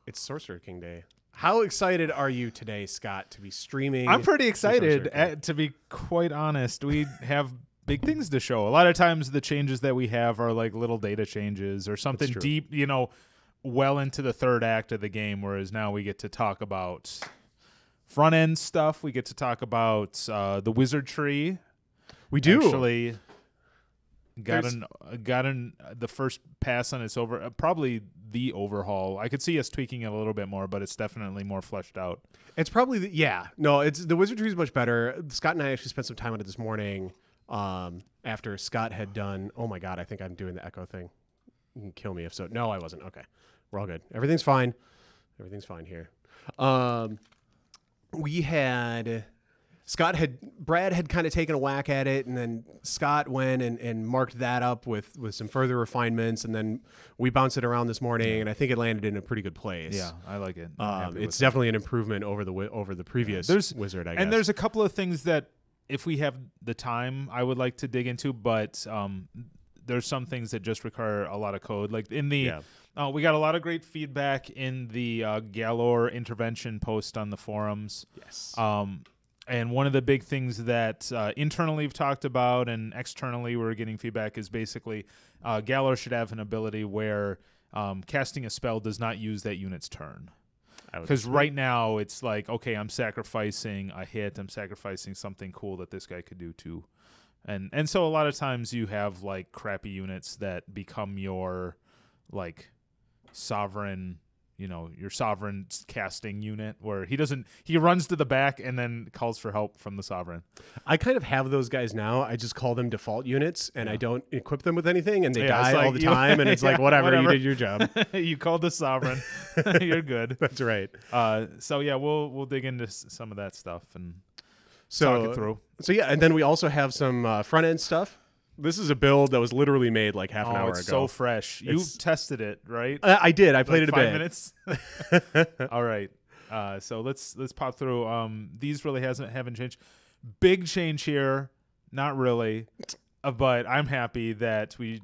It's Sorcerer King Day. How excited are you today, Scott, to be streaming? I'm pretty excited, to be quite honest. We have big things to show. A lot of times the changes that we have are like little data changes or something deep, you know, well into the third act of the game, whereas now we get to talk about front end stuff. We get to talk about the wizard tree. We do. Actually the first pass on its probably the overhaul. I could see us tweaking it a little bit more, but it's definitely more fleshed out. It's probably it's the wizard tree is much better. Scott and I actually spent some time on it this morning after Scott had done. Oh my god, I think I'm doing the echo thing. You can kill me if so. No, I wasn't. Okay, we're all good. Everything's fine. Everything's fine here. Brad had kind of taken a whack at it, and then Scott went and marked that up with some further refinements, and then we bounced it around this morning, and I think it landed in a pretty good place. Yeah, I like it. It's definitely an improvement over the previous wizard, I guess. And there's a couple of things that, if we have the time, I would like to dig into, but there's some things that just require a lot of code. Like in the, we got a lot of great feedback in the Galore intervention post on the forums. Yes. And one of the big things that internally we've talked about and externally we're getting feedback is basically Galore should have an ability where casting a spell does not use that unit's turn. Because right now it's like, okay, I'm sacrificing a hit, I'm sacrificing something cool that this guy could do too. And so a lot of times you have like crappy units that become your like sovereign, you know, your sovereign casting unit where he runs to the back and then calls for help from the sovereign. I kind of have those guys now. I just call them default units and I don't equip them with anything, and they die all the time, and it's like, whatever, you did your job. You called the sovereign. You're good. That's right. So yeah, we'll dig into some of that stuff and talk it through. So yeah, and then we also have some front end stuff. This is a build that was literally made like half an hour ago. It's so fresh. You tested it, right? I did. I played it a 5 bit. minutes. All right. So let's pop through. These really haven't changed. Big change here, not really, but I'm happy that we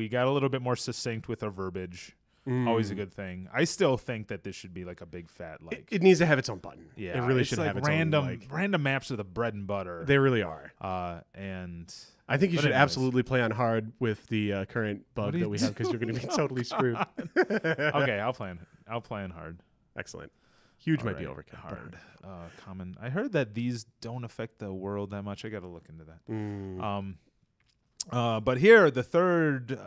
got a little bit more succinct with our verbiage. Always a good thing. I still think that this should be like a big fat like. It needs to have its own button. Yeah, it really should have its own random maps are the bread and butter. They really are. And I think you should absolutely play on hard with the current bug that we have, because you're going to be totally screwed. Okay, I'll play on hard. Excellent. Huge might be overkill. Hard. Common. I heard that these don't affect the world that much. I got to look into that. But here, the third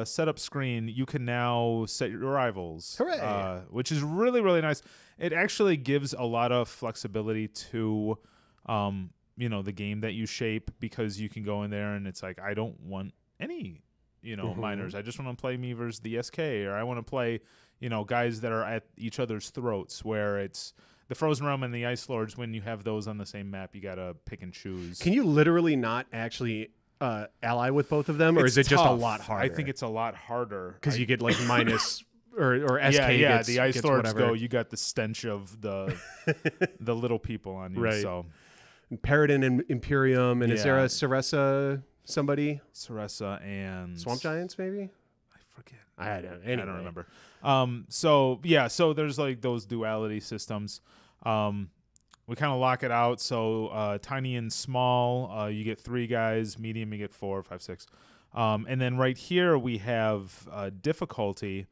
setup screen, you can now set your rivals. Hooray! Which is really, really nice. It actually gives a lot of flexibility to the game that you shape, because you can go in there and it's like, I don't want any, minors. I just want to play me versus the SK, or I want to play, guys that are at each other's throats, where it's the Frozen Realm and the Ice Lords. When you have those on the same map, you got to pick and choose. Can you literally not actually ally with both of them, or is it just a lot harder? I think it's a lot harder. Because you get like minus... Or SK the Ice Lords go, you got the stench of the little people on you. Right. So Paradin and Imperium, and is there a Saressa somebody? Saressa and Swamp Giants, maybe? I forget. I don't remember. So there's like those duality systems. We kind of lock it out. So tiny and small, you get 3 guys. Medium, you get 4, 5, 6. And then right here we have difficulty.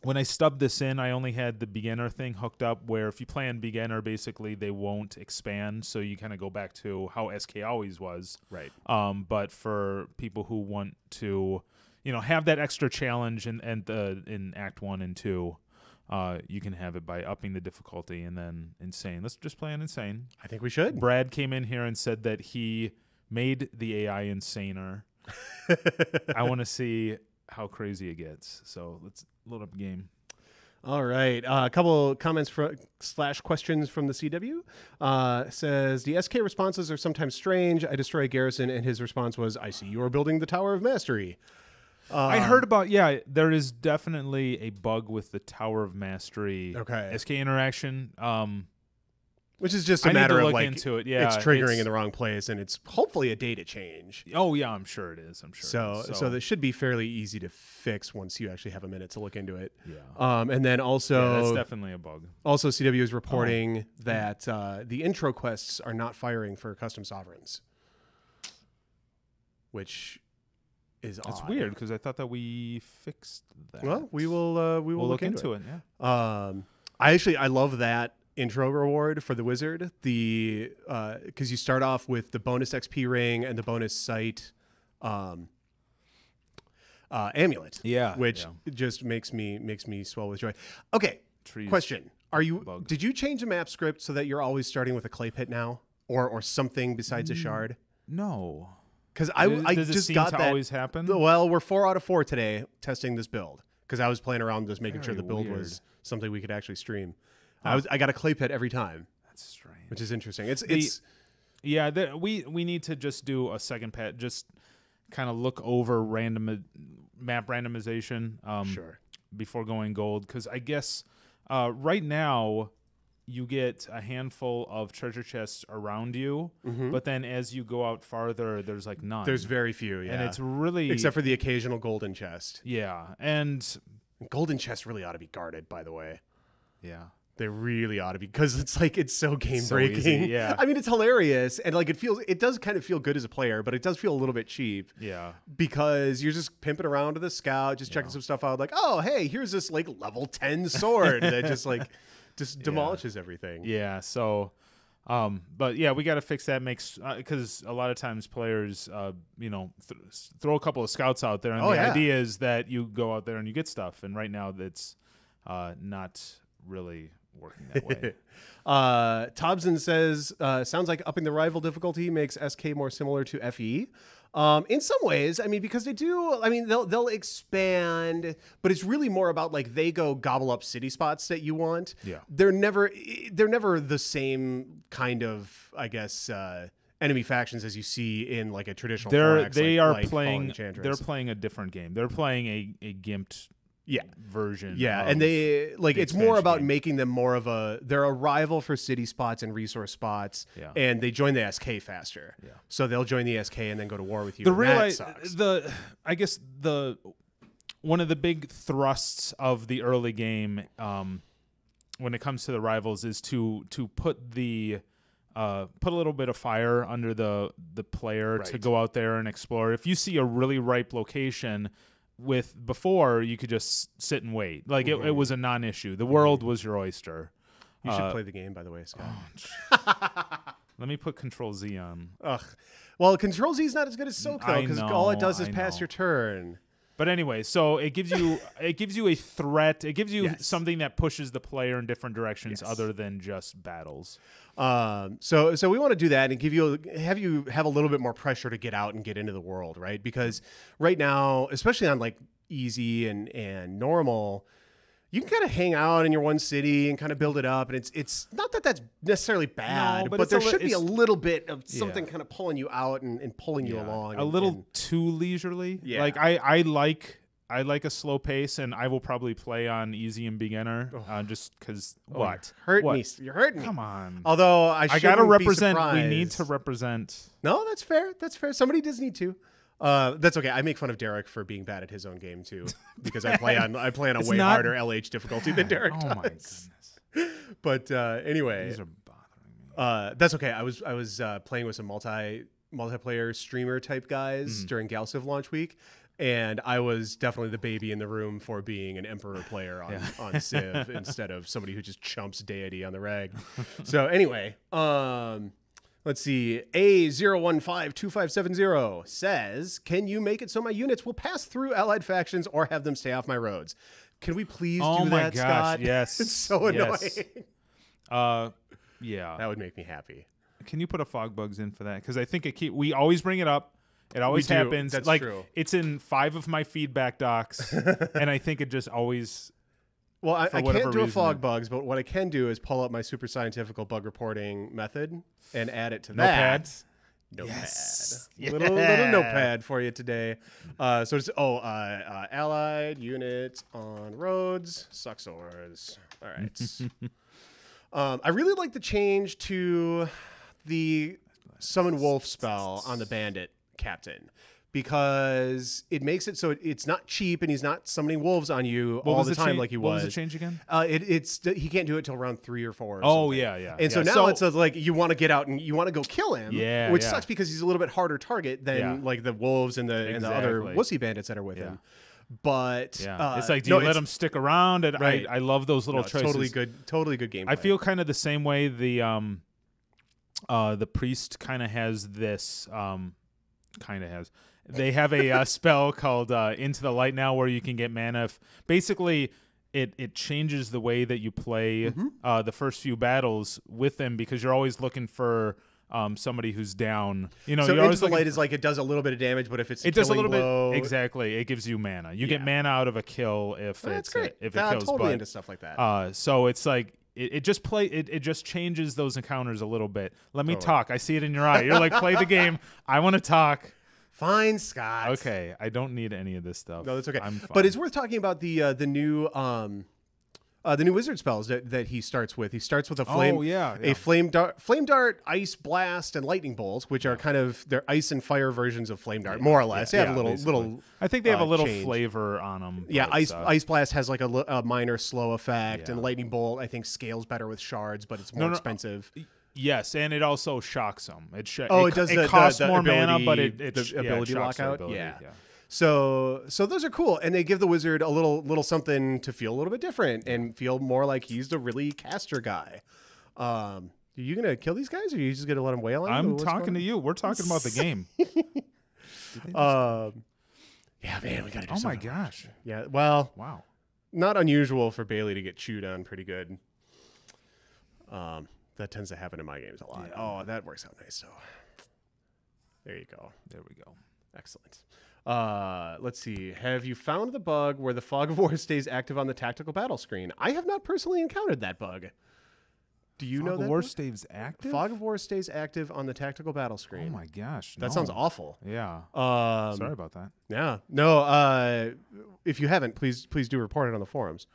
When I stubbed this in, I only had the beginner thing hooked up, where if you play on beginner, basically they won't expand. So you kind of go back to how SK always was. Right. But for people who want to, have that extra challenge in Act 1 and 2, you can have it by upping the difficulty. And then Insane. Let's just play on Insane. I think we should. Brad came in here and said that he made the AI insaner. I want to see how crazy it gets. So let's load up a game. All right. A couple comments / questions from the CW. Says, the SK responses are sometimes strange. I destroy a garrison, and his response was, I see you are building the Tower of Mastery. I heard about, there is definitely a bug with the Tower of Mastery SK interaction. Which is just a I need matter to of look like into it. Yeah, it's triggering in the wrong place, and it's hopefully a data change. Oh yeah, I'm sure it is. I'm sure. So that should be fairly easy to fix once you actually have a minute to look into it. Yeah. And then also, yeah, that's definitely a bug. Also, CW is reporting that the intro quests are not firing for custom sovereigns, whill That's weird because I thought that we fixed that. Well, we will look into it. Yeah. I love that intro reward for the wizard. The because you start off with the bonus XP ring and the bonus sight amulet. Yeah. Which just makes me swell with joy. Okay. Trees. Question: Did you change the map script so that you're always starting with a clay pit now, or something besides a shard? No. Because I Does it just seem got to that. always happen? Well, we're 4 out of 4 today testing this build because I was playing around just making sure Very the build weird. was something we could actually stream. I got a clay pit every time, That's strange. which is interesting. We need to just do a second pat, just kind of look over map randomization Sure. before going gold, because I guess right now you get a handful of treasure chests around you, but then as you go out farther, there's like none. There's very few, yeah. And it's really except for the occasional golden chest. yeah, and Golden chests really ought to be guarded, by the way. yeah. They really ought to be, because it's so game So breaking. easy, yeah. I mean, it's hilarious, and like it does kind of feel good as a player, but it does feel a little bit cheap. Yeah. Because you're just pimping around to the scout, just checking some stuff out, like, oh hey, here's this like level 10 sword that just demolishes everything. Yeah. So, but yeah, we got to fix that. Because a lot of times players, throw a couple of scouts out there, and the idea is that you go out there and you get stuff. And right now, that's not really working that way. Tobson says, sounds like upping the rival difficulty makes SK more similar to FE. In some ways, I mean, because they'll expand, but it's really more about like they go gobble up city spots that you want. Yeah. They're never the same kind of, I guess, enemy factions as you see in like a traditional. They're playing a different game. They're playing a gimped version. Yeah, and they like it's more about game. making them more of they're a rival for city spots and resource spots. Yeah. And they join the SK faster. Yeah. So they'll join the SK and then go to war with you. I guess one of the big thrusts of the early game when it comes to the rivals is to put a little bit of fire under the player to go out there and explore. If you see a really ripe location, before you could just sit and wait. Like it was a non-issue. The world was your oyster. You should play the game, by the way, Scott. Let me put Control Z on. Ugh. Well, Control Z is not as good as Soak though, because all it does is pass your turn. But anyway, so it gives you a threat. It gives you something that pushes the player in different directions other than just battles. So we want to do that and have you have a little bit more pressure to get out and get into the world, right? Because right now, especially on like easy and normal, you can kind of hang out in your one city and kind of build it up, and it's not that that's necessarily bad, but there should be a little bit of something kind of pulling you out and pulling you along. A little too leisurely. Yeah. Like I like a slow pace, and I will probably play on easy and beginner just because what? You're hurting me. Come on. Although I gotta represent. We need to represent. No, that's fair. That's fair. Somebody does need to. That's okay. I make fun of Derek for being bad at his own game too, because I play on a way harder LH difficulty than Derek does. Oh my goodness. But anyway, these are bothering me. That's okay. I was playing with some multiplayer streamer type guys during Galciv launch week, and I was definitely the baby in the room for being an Emperor player on Civ instead of somebody who just chumps deity on the reg. So anyway, let's see. A0152570 says, "Can you make it so my units will pass through allied factions or have them stay off my roads?" Can we please do that, Scott? Yes. It's so annoying. Yeah. That would make me happy. Can you put a fog bugs in for that? Because I think we always bring it up. It always happens. That's like true. It's in 5 of my feedback docs, and I think it just always. Well, I can't do a fog bugs, but what I can do is pull up my super scientifical bug reporting method and add it to Notepad. that. Notepad. Yes. Little notepad for you today. So it's allied units on roads, suck swords. All right. I really like the change to the Summon Wolf spell on the Bandit Captain, because it makes it so it's not cheap and he's not summoning wolves on you all the time like he was. What was the change again? It's he can't do it till round 3 or 4. Or oh something. yeah. And so now it's like you want to get out and you want to go kill him. Yeah, which sucks because he's a little bit harder target than Yeah. like the wolves and the other wussy bandits that are with him. But it's like, do you let him stick around? And right. I love those little choices. Totally good game. I feel kind of the same way the priest kind of has this they have a spell called Into the Light now, where you can get mana. Basically, it changes the way that you play the first few battles with them, because you're always looking for somebody who's down. You know, so you're Into the always Light is like it does a little bit of damage, but if it's it does a little blow, bit exactly. It gives you mana. You get mana out of a kill if that's it's great. If it kills. Totally into stuff like that. So it's like. It just changes those encounters a little bit. Let me talk. I see it in your eye. You're like, play the game. I want to talk. Fine, Scott. Okay, I don't need any of this stuff. No, that's okay. I'm fine. But it's worth talking about the new wizard spells that he starts with. He starts with a flame dart, ice blast, and lightning bolts, which are kind of they're ice and fire versions of flame dart, more or less. They have a little. I think they have a little change. flavor on them. Yeah, ice blast has like a minor slow effect, and lightning bolt I think scales better with shards, but it's more expensive. Yes, and it also shocks them. It does. It costs the more ability, mana, but the ability lockout. Ability, yeah. So those are cool, and they give the wizard a little something to feel a little bit different and feel more like he's the really caster guy. Are you gonna kill these guys, or are you just gonna let them wail on you? I'm talking to you. We're talking about the game. Yeah, man, we gotta do something. Oh my gosh. Yeah, well, wow, not unusual for Bailey to get chewed on pretty good. That tends to happen in my games a lot. Yeah. Oh, that works out nice. So there you go. There we go. Excellent. Let's see. Have you found the bug where the Fog of War stays active on the tactical battle screen? I have not personally encountered that bug. Do you know that? Fog of War stays active? Fog of War stays active on the tactical battle screen. Oh my gosh. That sounds awful. Yeah. Sorry about that. Yeah. No, if you haven't, please do report it on the forums.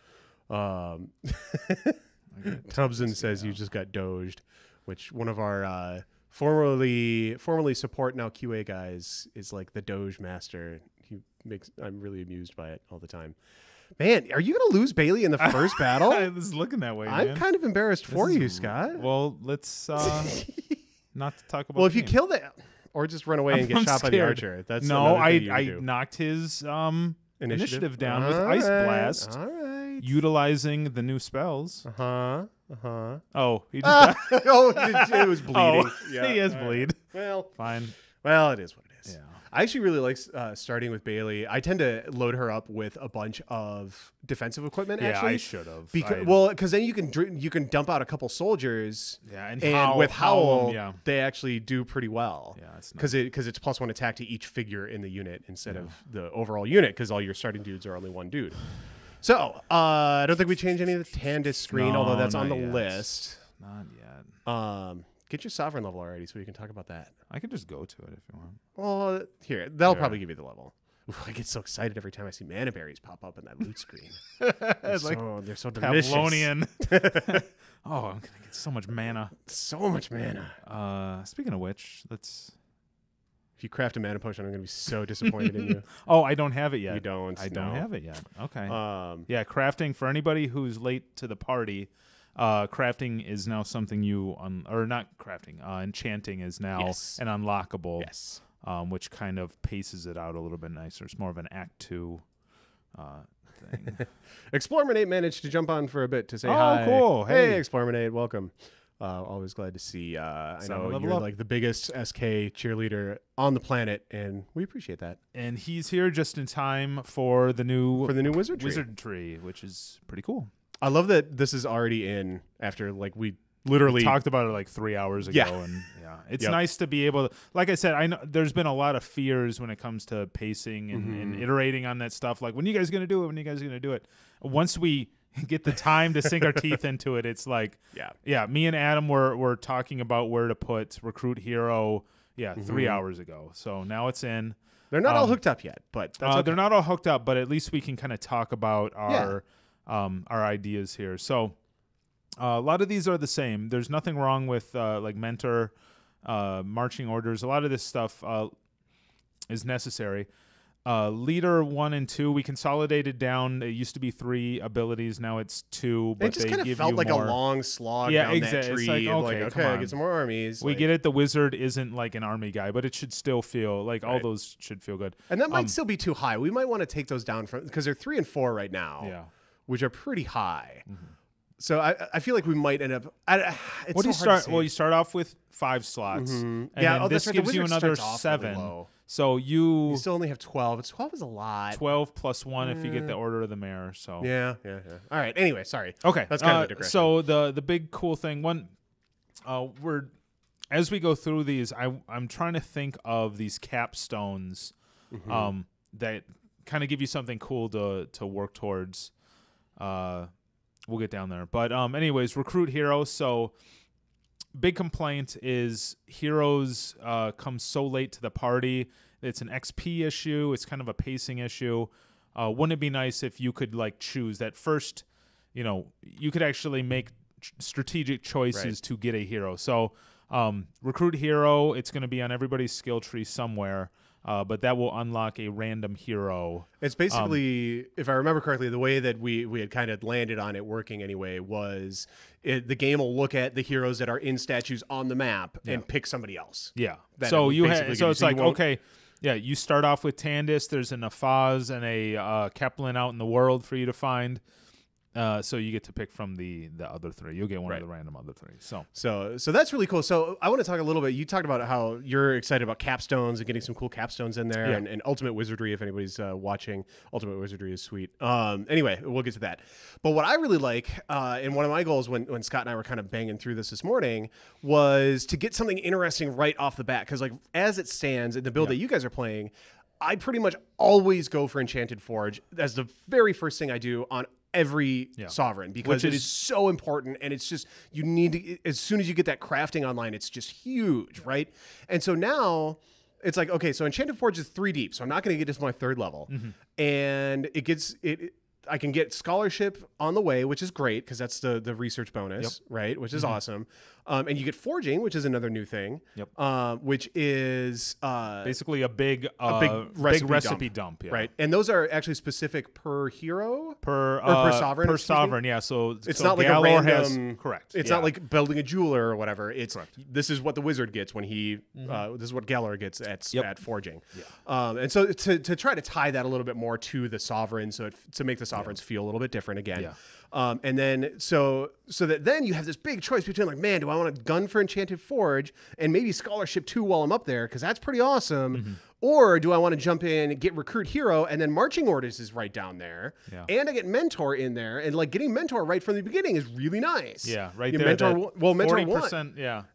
Tubbsen says you just got doged, which one of our formerly support now QA guys is like the Doge master. I'm really amused by it all the time. Man, are you gonna lose Bailey in the first battle? I was looking that way. I'm kind of embarrassed for you, Scott. Well, let's not talk about. Well, if you kill that, or just run away and get shot by the archer. That's no. I knocked his initiative down with Ice Blast. All right. Utilizing the new spells. Oh, he just it was bleeding. Oh, yeah, he is bleed. Right. Well, fine. Well, it is what it is. Yeah. I actually really like starting with Bailey. I tend to load her up with a bunch of defensive equipment. Yeah, actually, I should have. Because then you can dump out a couple soldiers. Yeah, and Howl, with Howl, yeah. they actually do pretty well. Yeah, it's because it's +1 attack to each figure in the unit instead of the overall unit. Because all your starting dudes are only one dude. So I don't think we change any of the Tandis screen, although that's on the list. Not yet. Get your sovereign level already so we can talk about that. I can just go to it if you want. Well, here, they'll probably give you the level. Ooh, I get so excited every time I see mana berries pop up in that loot screen. They're so delicious. Pavlonian. Oh, I'm going to get so much mana. So much mana. Speaking of which, let's... If you craft a mana potion, I'm going to be so disappointed in you. Oh, I don't have it yet. You don't? I don't have it yet. Okay. Yeah, crafting, for anybody who's late to the party, crafting is now something enchanting is now an unlockable. Yes. Which kind of paces it out a little bit nicer. It's more of an Act 2 thing. Explorminate managed to jump on for a bit to say hi. Oh, cool. Hey, Explorminate, welcome. Always glad to see. I know you're like the biggest SK cheerleader on the planet, and we appreciate that. And he's here just in time for the new wizard tree, which is pretty cool. I love that this is already in after we literally talked about it like 3 hours ago. Yeah. And it's nice to be able to, like I said, I know there's been a lot of fears when it comes to pacing and iterating on that stuff. Like, when are you guys going to do it? When are you guys going to do it? Once we get the time to sink our teeth into it, it's like, me and Adam were talking about where to put Recruit Hero 3 hours ago. So now it's in. They're not all hooked up yet, but that's okay. They're not all hooked up, but at least we can kind of talk about our ideas here. So A lot of these are the same. There's nothing wrong with like mentor, marching orders. A lot of this stuff is necessary. Leader 1 and 2, we consolidated down. It used to be 3 abilities, now it's 2. But it just kind of felt like more. a long slog down that tree. It's like, okay, get some more armies. We get it. The wizard isn't like an army guy, but it should still feel like all those should feel good. And that might still be too high. We might want to take those down from because they're 3 and 4 right now, which are pretty high. So I feel like we might end up. What do you start? Well, you start off with 5 slots. And then this gives you another 7. Really so you still only have 12. 12 is a lot. 12 plus 1 if you get the Order of the Mayor. So yeah. All right. Anyway, sorry. Okay, that's kind of a digression. So the big cool thing as we go through these, I'm trying to think of these capstones that kind of give you something cool to work towards. We'll get down there. But anyways, recruit heroes. So big complaint is heroes come so late to the party. It's an XP issue. It's kind of a pacing issue. Wouldn't it be nice if you could like choose that first, you could actually make strategic choices to get a hero. So recruit hero, it's going to be on everybody's skill tree somewhere. But that will unlock a random hero. It's basically, if I remember correctly, the way that we had kind of landed on it working anyway was the game will look at the heroes that are in statues on the map and pick somebody else. Yeah. So it's like, okay, yeah, you start off with Tandis. There's an Afaz and a Kaplan out in the world for you to find. So you get to pick from the other 3. You'll get one of the random other 3. So that's really cool. So I want to talk a little bit. You talked about how you're excited about capstones and getting some cool capstones in there, and Ultimate Wizardry. If anybody's watching, Ultimate Wizardry is sweet. Anyway, we'll get to that. But what I really like, and one of my goals when Scott and I were kind of banging through this morning, was to get something interesting right off the bat. Because like as it stands in the build that you guys are playing, I pretty much always go for Enchanted Forge as the very first thing I do on every sovereign, because it is so important, and it's just you need to, as soon as you get that crafting online, it's just huge, right? And so now it's like, okay, so Enchanted Forge is 3 deep, so I'm not going to get to my 3rd level, and I can get scholarship on the way, which is great because that's the research bonus, right? Which is awesome. And you get forging, which is another new thing, which is basically a big recipe dump, right? And those are actually specific per hero, per sovereign, Yeah, so it's not like a random. Correct. It's not like building a jeweler or whatever. It's this is what the wizard gets when he. This is what Galar gets at forging. And so to try to tie that a little bit more to the sovereign, to make the sovereigns feel a little bit different again. And then so that then you have this big choice between like, man, do I want a gun for Enchanted Forge and maybe scholarship 2 while I'm up there because that's pretty awesome, or do I want to jump in and get recruit hero and then marching orders is right down there, and I get mentor in there, and like getting mentor right from the beginning is really nice. Right there. Mentor 1,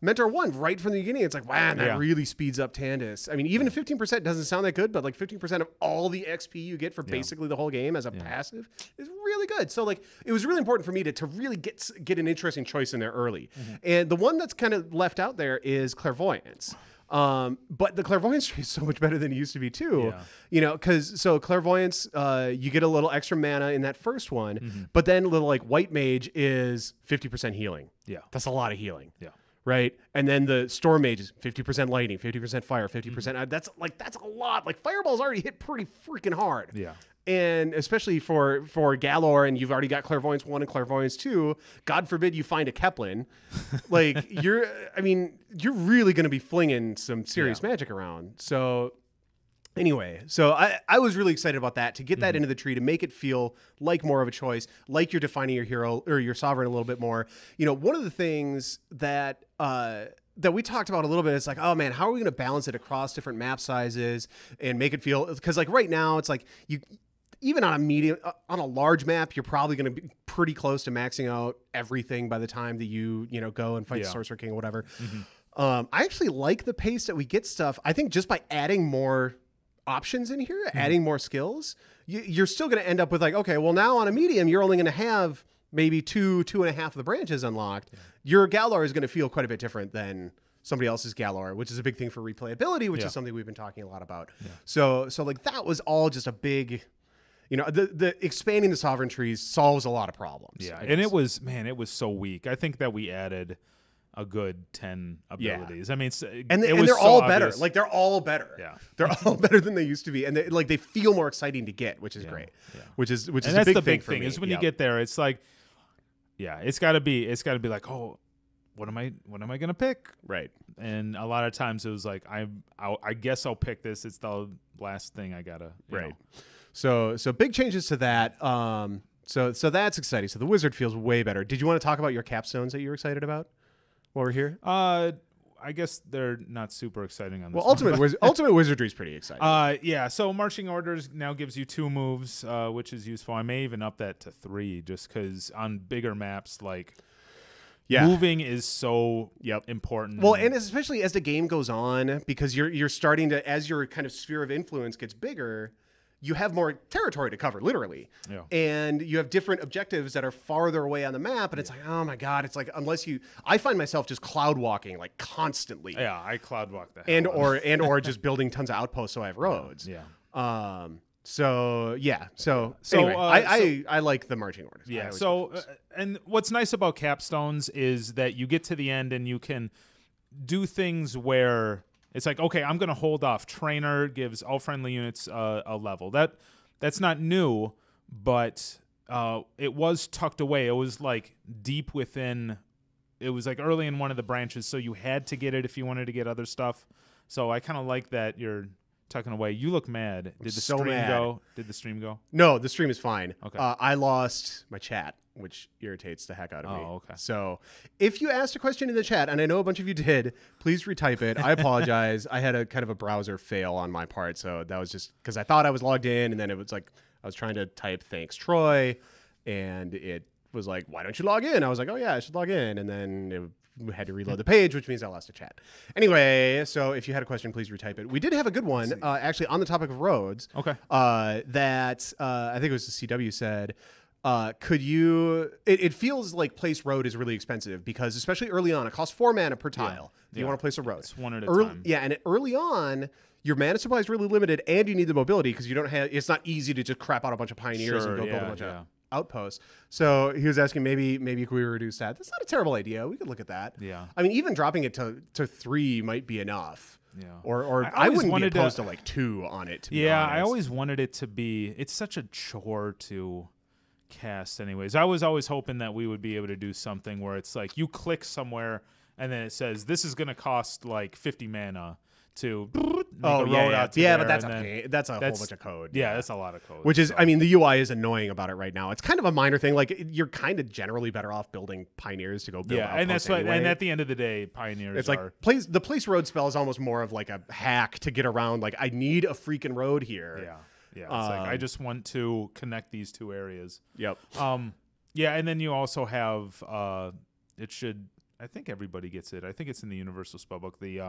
mentor 1 right from the beginning. It's like, wow, that really speeds up Tandis. I mean, even 15% doesn't sound that good, but like 15% of all the XP you get for basically the whole game as a passive is really good. So like it was really important for me to really get an interesting choice in there early. And the one that's kind of left out there is Clairvoyance. But the Clairvoyance tree is so much better than it used to be too. Because Clairvoyance, you get a little extra mana in that first one, but then little like White Mage is 50% healing. That's a lot of healing. Right. And then the Storm Mage is 50% lightning, 50% fire, 50%. That's a lot. Like Fireball's already hit pretty freaking hard. And especially for Galor, and you've already got Clairvoyance 1 and Clairvoyance 2, God forbid you find a Kepler. Like you're really going to be flinging some serious magic around. So anyway, so I was really excited about that, to get that into the tree, to make it feel like more of a choice, like you're defining your hero or your sovereign a little bit more. One of the things that we talked about a little bit, it's like, oh man, how are we going to balance it across different map sizes and make it feel, because like right now it's like even on a large map, you're probably going to be pretty close to maxing out everything by the time that you go and fight the Sorcerer King or whatever. I actually like the pace that we get stuff. I think just by adding more options in here, adding more skills, you're still going to end up with like, okay, well now on a medium, you're only going to have maybe 2.5 of the branches unlocked. Your Galar is going to feel quite a bit different than somebody else's Galar, which is a big thing for replayability, which is something we've been talking a lot about. So like that was all just a big, You know, the expanding the sovereign trees solves a lot of problems. Yeah, and it was so weak. I think that we added a good 10 abilities. I mean, and it was they're so all obvious. better. Like they're all better. Yeah, they're all better than they used to be, and they feel more exciting to get, which is great. Yeah. Which is that's a big the big thing for me. Is when you get there, it's like, it's got to be like, oh, what am I gonna pick? Right. And a lot of times it was like, I guess I'll pick this. It's the last thing I gotta. Right. So big changes to that. So that's exciting. So the wizard feels way better. Did you want to talk about your capstones that you were excited about while we're here? I guess they're not super exciting on this. Well, ultimate wizardry is pretty exciting. Yeah. So marching orders now gives you 2 moves, which is useful. I may even up that to 3, just because on bigger maps, like. Yeah. Moving is so important. Well, and especially as the game goes on, because you're starting to, as your kind of sphere of influence gets bigger, you have more territory to cover, literally. Yeah. And you have different objectives that are farther away on the map, and it's like, oh my God, it's like, I find myself just cloud walking like constantly. Yeah, I cloud walk that. And or just building tons of outposts so I have roads. Yeah. So anyway, I like the marching orders. Yeah. So and what's nice about capstones is that you get to the end and you can do things where it's like, okay, I'm going to hold off. Trainer gives all friendly units a level. That's not new, but it was tucked away. It was like deep within. It was like early in one of the branches, so you had to get it if you wanted to get other stuff. So I kind of like that you're tucking away. You look mad. Did the stream go? Did the stream go? No, the stream is fine. Okay. I lost my chat, which irritates the heck out of me. Oh, okay. So if you asked a question in the chat, and I know a bunch of you did, please retype it. I apologize. I had a kind of a browser fail on my part, so that was just because I thought I was logged in, and then it was like I was trying to type thanks Troy, and it was like, why don't you log in? I was like, oh yeah, I should log in, and then it had to reload the page, which means I lost a chat. Anyway, so if you had a question, please retype it. We did have a good one, actually, on the topic of roads. Okay. That I think it was the CW said, could you? It feels like place road is really expensive because, especially early on, it costs 4 mana per tile. If you want to place a road. It's one at a time. Yeah, and early on, your mana supply is really limited, and you need the mobility because you don't have. It's not easy to just crap out a bunch of pioneers and go build a bunch of outposts. So he was asking maybe could we reduce that? That's not a terrible idea. We could look at that. Yeah. I mean, even dropping it to 3 might be enough. Yeah. Or I wouldn't be opposed to like 2 on it. To be honest. I always wanted it to be. It's such a chore to cast. Anyways, I was always hoping that we would be able to do something where it's like you click somewhere and then it says this is going to cost like 50 mana. To make a road out to there, but that's a whole bunch of code. Yeah, that's a lot of code. Which is, I mean, the UI is annoying about it right now. It's kind of a minor thing. Like you're kind of generally better off building pioneers to go build. Yeah, and that's what. And at the end of the day, pioneers. It's like the place road spell is almost more of like a hack to get around. Like I need a freaking road here. Yeah. It's like I just want to connect these 2 areas. Yep. Yeah, and then you also have. It should. I think everybody gets it. I think it's in the Universal Spellbook. The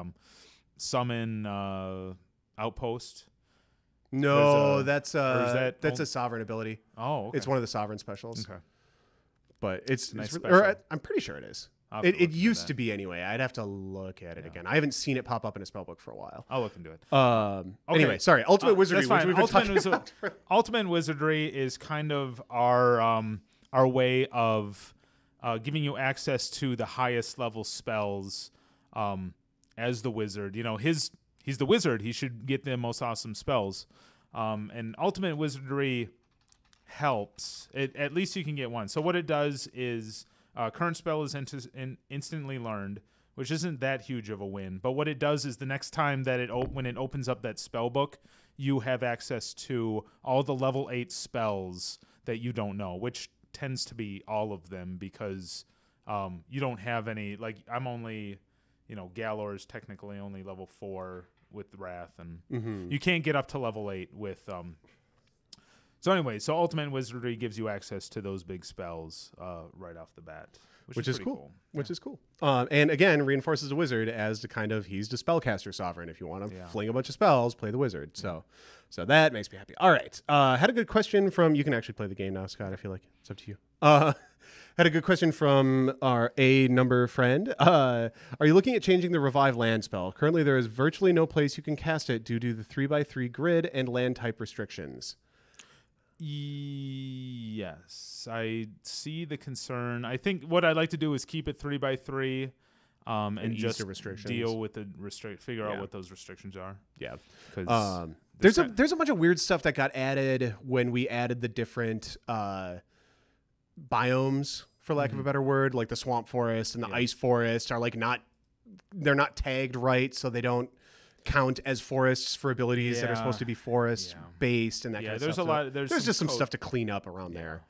summon outpost. No, that's a sovereign ability. Oh, okay. It's one of the sovereign specials. Okay, but it's nice I'm pretty sure it is. It used to be anyway. I'd have to look at it again. I haven't seen it pop up in a spellbook for a while. I'll look into it. Okay. Anyway, sorry. Ultimate Wizardry. Ultimate Wizardry is kind of our way of giving you access to the highest level spells. As the wizard, you know, he's the wizard. He should get the most awesome spells. And Ultimate Wizardry helps. At least you can get one. So what it does is current spell is instantly learned, which isn't that huge of a win. But what it does is the next time that when it opens up that spell book, you have access to all the level 8 spells that you don't know, which tends to be all of them because you don't have any. Like I'm only. You know, Galor is technically only level 4 with Wrath, and you can't get up to level 8 with. So anyway, Ultimate Wizardry gives you access to those big spells right off the bat, which is cool. Which is cool. And again, reinforces the wizard as he's the spellcaster sovereign. If you want to fling a bunch of spells, play the wizard. So that makes me happy. All right, had a good question from. You can actually play the game now, Scott. I feel like it's up to you. Had a good question from our A number friend. Are you looking at changing the Revive land spell? Currently, there is virtually no place you can cast it due to the 3x3 grid and land type restrictions. Yes, I see the concern. I think what I'd like to do is keep it 3x3, and just deal with the figure out what those restrictions are. Yeah, because there's a bunch of weird stuff that got added when we added the different biomes, for lack of a better word, like the swamp forest and the ice forest are like they're not tagged right, so they don't count as forests for abilities that are supposed to be forest based and that kind of there's stuff. A lot. There's just some stuff to clean up around there,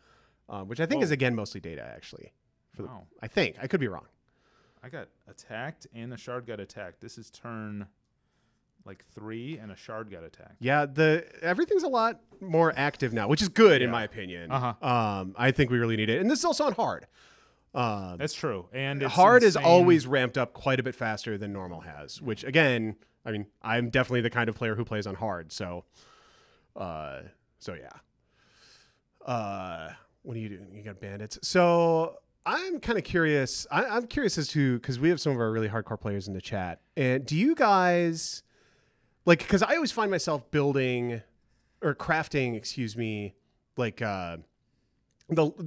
which I think is again mostly data actually. I think I could be wrong. I got attacked and the shard got attacked. This is turn like 3 and a shard got attacked. Yeah, everything's a lot more active now, which is good in my opinion. I think we really need it, and this is also on hard. That's true, and it's hard insane. is always ramped up quite a bit faster than normal has, which again, I mean, I'm definitely the kind of player who plays on hard, so yeah. What are you doing? You got bandits. So I'm kind of curious. I'm curious as to, because we have some of our really hardcore players in the chat, and do you guys like? Because I always find myself building or crafting, excuse me, like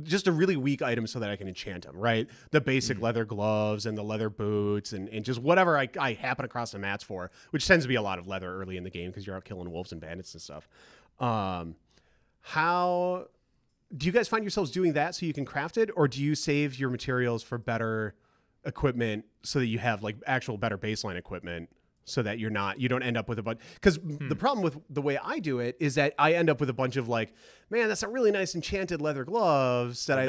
just a really weak item so that I can enchant them, right? The basic leather gloves and the leather boots and just whatever I happen across the mats for, which tends to be a lot of leather early in the game because you're out killing wolves and bandits and stuff. How do you guys find yourselves doing that so you can craft it, or do you save your materials for better equipment so that you have like actual better baseline equipment so that you don't end up with a bunch? Because the problem with the way I do it is that I end up with a bunch of like, man, that's a really nice enchanted leather gloves that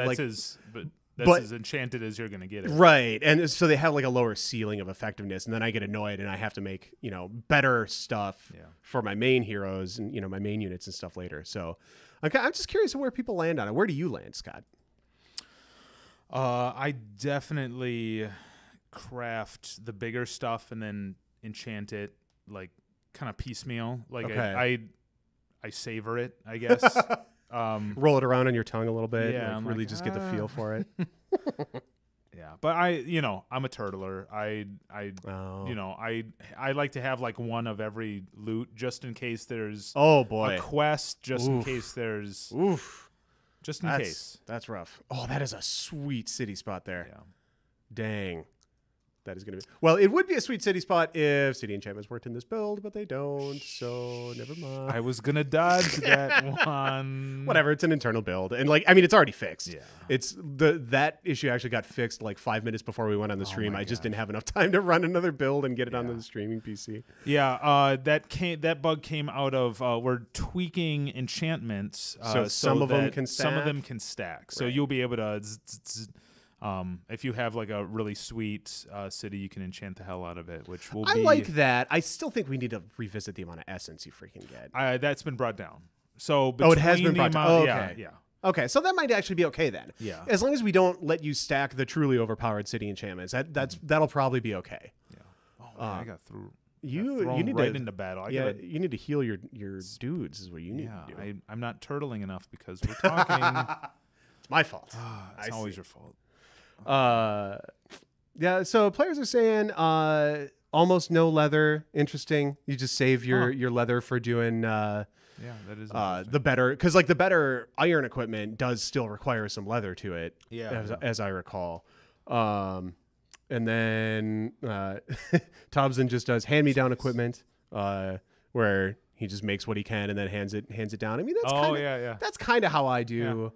that's as enchanted as you're going to get it. Right. And so they have like a lower ceiling of effectiveness, and then I get annoyed and I have to make, better stuff for my main heroes and, my main units and stuff later. So I'm just curious where people land on it. Where do you land, Scott? I definitely craft the bigger stuff and then enchant it like kind of piecemeal. Like I savor it, I guess. Roll it around on your tongue a little bit. Yeah, really just get the feel for it. Yeah, but I'm a turtler. I like to have like one of every loot just in case there's a quest, just in case there's just in case. That's rough. Oh, that is a sweet city spot there. Yeah. Dang. That is going to be... Well, it would be a sweet city spot if City Enchantments worked in this build, but they don't, so never mind. I was going to dodge that one. Whatever, it's an internal build. And, it's already fixed. Yeah. That issue actually got fixed, 5 minutes before we went on the stream. I just didn't have enough time to run another build and get it onto the streaming PC. Yeah, that bug came out of... we're tweaking enchantments. So some of them can stack? Some of them can stack. So you'll be able to... if you have like a really sweet city, you can enchant the hell out of it, which will be... I like that. I still think we need to revisit the amount of essence you freaking get. That's been brought down. So it has been brought down. Okay. Yeah. Okay, so that might actually be okay then. Yeah. As long as we don't let you stack the truly overpowered city enchantments, that'll probably be okay. Yeah. Oh, man, I got through. You need right into battle. You need to heal your dudes is what you need to do. I'm not turtling enough because we're talking. It's my fault. It's always your fault. So players are saying almost no leather. Interesting. You just save your leather for doing that is the better, because the better iron equipment does still require some leather to it. As I recall. And then Thompson just does hand-me-down equipment where he just makes what he can and then hands it down. I mean, that's kind of how I do.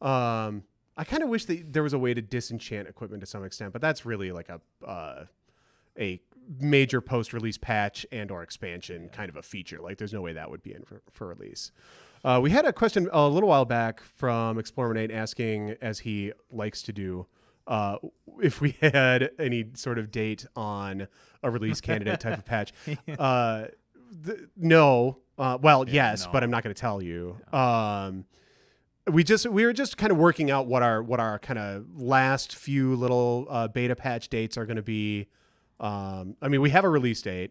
Yeah. I kind of wish that there was a way to disenchant equipment to some extent, but that's really like a major post-release patch and or expansion kind of a feature. There's no way that would be in for release. We had a question a little while back from Explorminate asking, as he likes to do, if we had any sort of date on a release candidate type of patch. No. Yes, but I'm not going to tell you. Yeah. We were just kind of working out what our kind of last few little beta patch dates are going to be. We have a release date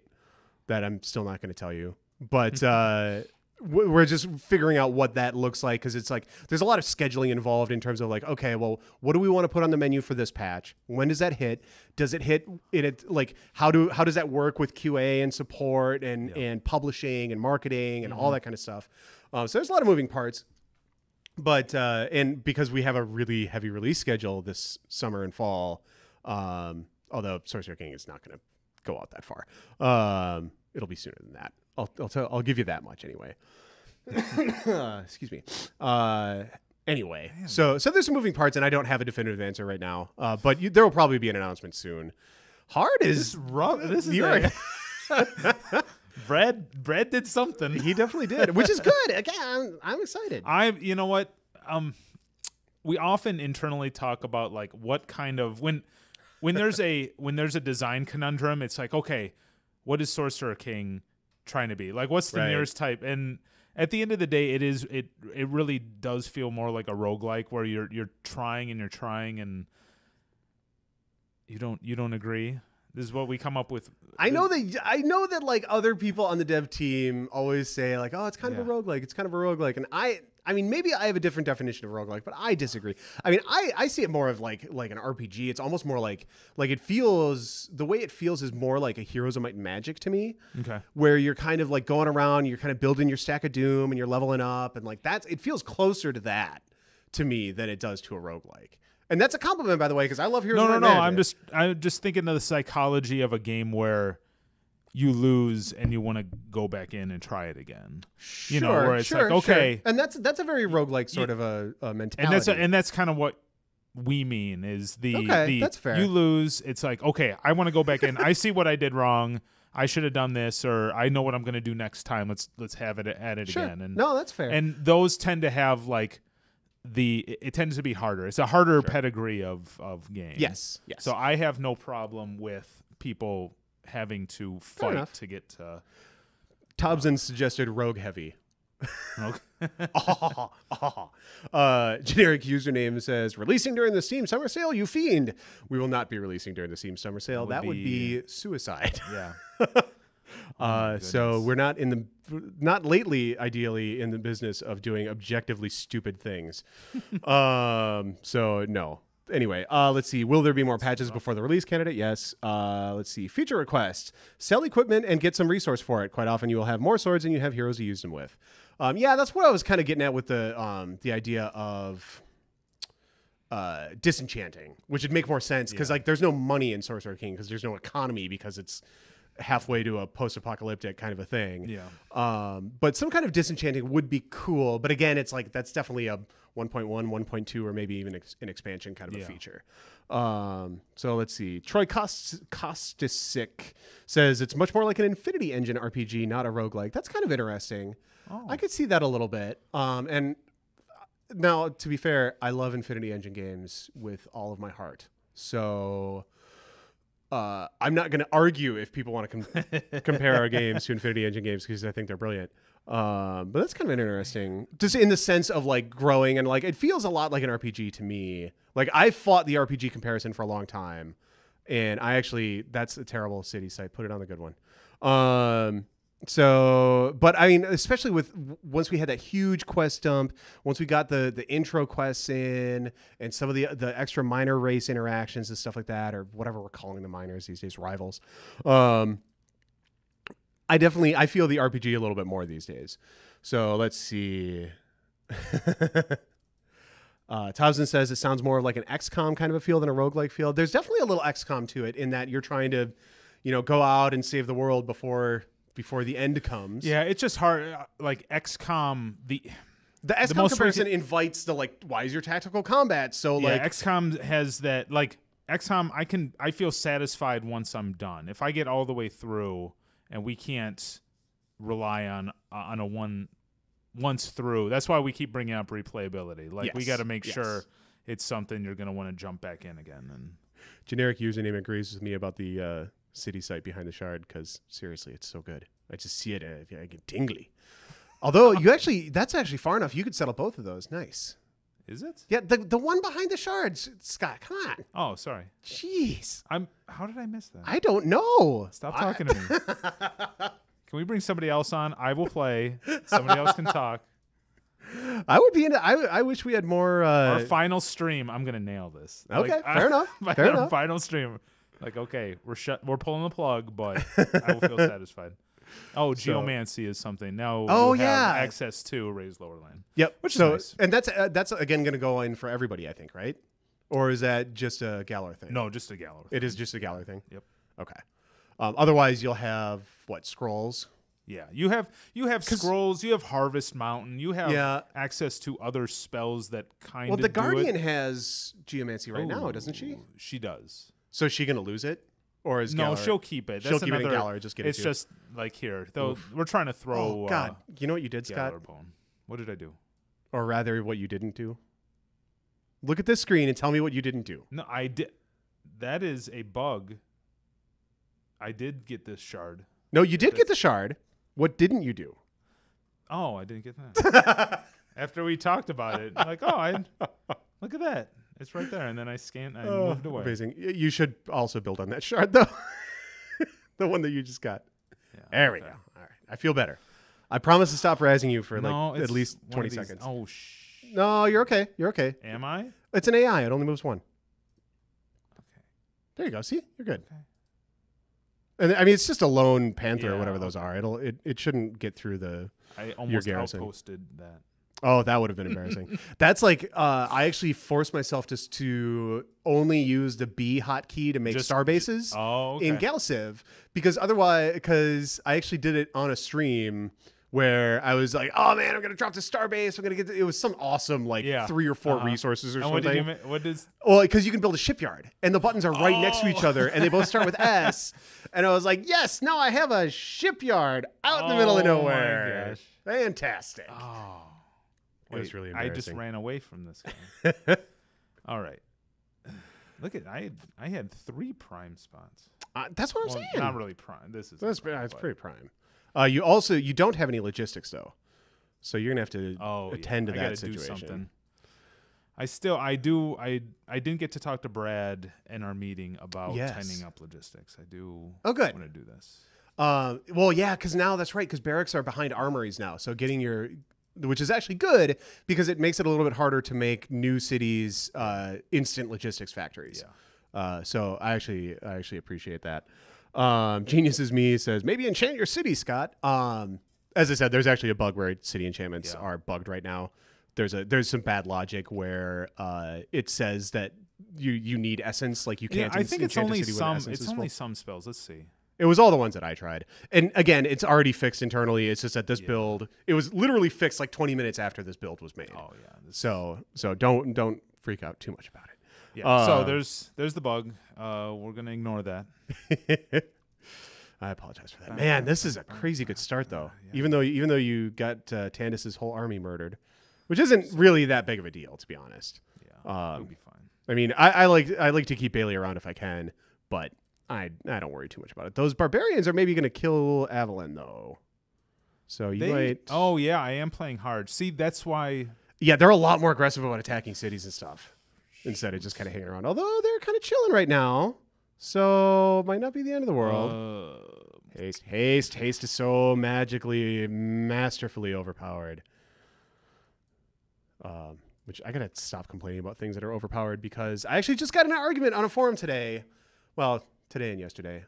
that I'm still not going to tell you, but we're just figuring out what that looks like, because it's there's a lot of scheduling involved in terms of okay, well, what do we want to put on the menu for this patch? When does that hit? Does it hit in it? How does that work with QA and support and publishing and marketing and all that kind of stuff? So there's a lot of moving parts. But and because we have a really heavy release schedule this summer and fall, although Sorcerer King is not going to go out that far, it'll be sooner than that. I'll give you that much anyway. Excuse me. Anyway, so there's some moving parts, and I don't have a definitive answer right now. But there will probably be an announcement soon. Hard is rough. This is Brad did something. He definitely did, which is good. Again, I'm excited. You know what? We often internally talk about like what kind of when there's a design conundrum, it's like, okay, what is Sorcerer King trying to be? Like, what's the nearest type? And at the end of the day, it really does feel more like a roguelike where you're trying and you don't agree. This is what we come up with. I know that like other people on the dev team always say like, oh, it's kind of a roguelike. It's kind of a roguelike. And I mean, maybe I have a different definition of roguelike, but I disagree. I mean, I see it more of like an RPG. It's almost more like it feels, the way it feels is more like a Heroes of Might and Magic to me. Okay. Where you're kind of like going around, you're kind of building your stack of doom and you're leveling up, and like it feels closer to that to me than it does to a roguelike. And that's a compliment, by the way, because I love Heroes of Might and Magic. I'm just thinking of the psychology of a game where you lose and you want to go back in and try it again. Sure, you know, where it's like, okay. Sure. And that's a very roguelike sort of a mentality. And that's kind of what we mean is that's fair. You lose, it's like, okay, I want to go back in. I see what I did wrong. I should have done this, or I know what I'm going to do next time. Let's have it at it again. And no, that's fair. And those tend to have like it tends to be harder. It's a harder pedigree of game. Yes. So I have no problem with people having to fight to get to. Tobson suggested rogue heavy. Okay. Generic username says, releasing during the Steam Summer Sale, you fiend. We will not be releasing during the Steam Summer Sale. That would be suicide. Yeah. So we're not lately, ideally, in the business of doing objectively stupid things. So no. Anyway, let's see. Will there be more patches before the release candidate? Yes. Let's see. Feature requests. Sell equipment and get some resource for it. Quite often you will have more swords than you have heroes to use them with. Yeah, that's what I was kind of getting at with the idea of disenchanting, which would make more sense because like there's no money in Sorcerer King because there's no economy because it's halfway to a post-apocalyptic kind of a thing. Yeah. But some kind of disenchanting would be cool. But again, it's like that's definitely a 1.1, 1.2, or maybe even an expansion kind of a feature. So let's see. Troy Kostisic says it's much more like an Infinity Engine RPG, not a roguelike. That's kind of interesting. Oh. I could see that a little bit. And now, to be fair, I love Infinity Engine games with all of my heart. So I'm not going to argue if people want to compare our games to Infinity Engine games because I think they're brilliant. But that's kind of interesting, just in the sense of like growing and like it feels a lot like an RPG to me. Like I fought the RPG comparison for a long time, and that's a terrible city site. Put it on the good one. So, but I mean, especially once we had that huge quest dump, once we got the intro quests in and some of the extra minor race interactions and stuff like that, or whatever we're calling the minors these days, rivals. I feel the RPG a little bit more these days. So let's see. Towson says it sounds more like an XCOM kind of a feel than a roguelike feel. There's definitely a little XCOM to it in that you're trying to, go out and save the world before the end comes. Yeah, it's just hard. Like XCOM, the XCOM comparison invites the like, why is your tactical combat? So like XCOM has that like XCOM. I feel satisfied once I'm done. If I get all the way through and we can't rely on a once through. That's why we keep bringing up replayability. Like we got to make sure it's something you're going to want to jump back in again. And generic username agrees with me about the city site behind the shard because seriously, it's so good. I just see it. I get tingly. Although that's actually far enough. You could settle both of those. Nice. Is it? Yeah, the one behind the shards, Scott. Come on. Oh, sorry. Jeez. How did I miss that? I don't know. Stop talking to me. Can we bring somebody else on? I will play. Somebody else can talk. I would be into. I wish we had more. Our final stream. I'm gonna nail this. Okay, fair enough. Fair enough. Final stream. Like, okay, we're pulling the plug, but I will feel satisfied. Oh, So- geomancy is something. Now Oh, you have yeah. access to raise lower land. Yep. Which is so, nice. And that's again going to go in for everybody, I think, right? Or is that just a Galar thing? No, just a Galar. It is just a Galar thing? Yep. Okay. Otherwise, you'll have, what, scrolls? Yeah, you have scrolls, you have Harvest Mountain, you have Yeah. access to other spells that kind Well, of the Guardian has geomancy right now, Ooh, doesn't she? She does. So is she going to lose it? Or is No, Galar... she'll keep it. She'll That's keep it in another, Galar, just get it It's too. just like here, though. We're trying to throw. Oh, God. You know what you did, Scott? Galar Bone. What did I do? Or rather, what you didn't do? Look at this screen and tell me what you didn't do. No, I did. That is a bug. I did get this shard. No, you did get the shard. What didn't you do? Oh, I didn't get that. After we talked about it, like, look at that. It's right there. And then I moved away. Amazing. You should also build on that shard, though. The one that you just got. Yeah, There we go. All right. I feel better. I promise to stop razzing you for at least 20 seconds. Oh, No, you're okay. You're okay. Am I? It's an AI. It only moves one. Okay. There you go. See? You're good. Okay. And I mean, it's just a lone panther or Yeah, whatever those are. It shouldn't get through the... I almost garrison. outposted that. Oh, that would have been embarrassing. That's like I actually forced myself just to only use the B hotkey to make star bases in Galciv because I actually did it on a stream where I was like, oh man, I'm gonna drop the star base. I'm gonna get it was some awesome 3 or 4 resources or And something. what does? Well, because you can build a shipyard and the buttons are right next to each other and they both start with S. And I was like, yes, now I have a shipyard out in the middle of nowhere. My gosh. Fantastic. Oh. It was really I just embarrassing. ran away from this guy. All right. Look at I had 3 prime spots. That's what I'm saying. Not really prime. This is That's pretty prime. You don't have any logistics though, so you're gonna have to attend to I that gotta situation. Do something. I didn't get to talk to Brad in our meeting about tightening up logistics. I do. Oh, good. Want to do this. Well, yeah, because now that's right. Because barracks are behind armories now, so which is actually good because it makes it a little bit harder to make new cities instant logistics factories. Yeah. So I actually appreciate that. Genius is Me says maybe enchant your city, Scott. As I said, there's actually a bug where city enchantments are bugged right now. There's some bad logic where it says that you need essence, like you can't. I think it's only some. It's only some spells. Let's see. It was all the ones that I tried. And again, it's already fixed internally. It's just that this build, it was literally fixed like 20 minutes after this build was made. Oh yeah. So don't freak out too much about it. Yeah. So there's the bug. We're gonna ignore that. I apologize for that. Man, this is a crazy good start though. Yeah. Even though you got Tandis's whole army murdered, which isn't really that big of a deal, to be honest. Yeah. It'll be fine. I mean, I like to keep Bailey around if I can, but I don't worry too much about it. Those barbarians are maybe going to kill Avalon, though. So you might... Oh, yeah, I am playing hard. See, that's why... Yeah, they're a lot more aggressive about attacking cities and stuff instead of just kind of hanging around. Although they're kind of chilling right now. So might not be the end of the world. Haste is so magically, masterfully overpowered. Which I got to stop complaining about things that are overpowered because I actually just got in an argument on a forum today. Well... today and yesterday,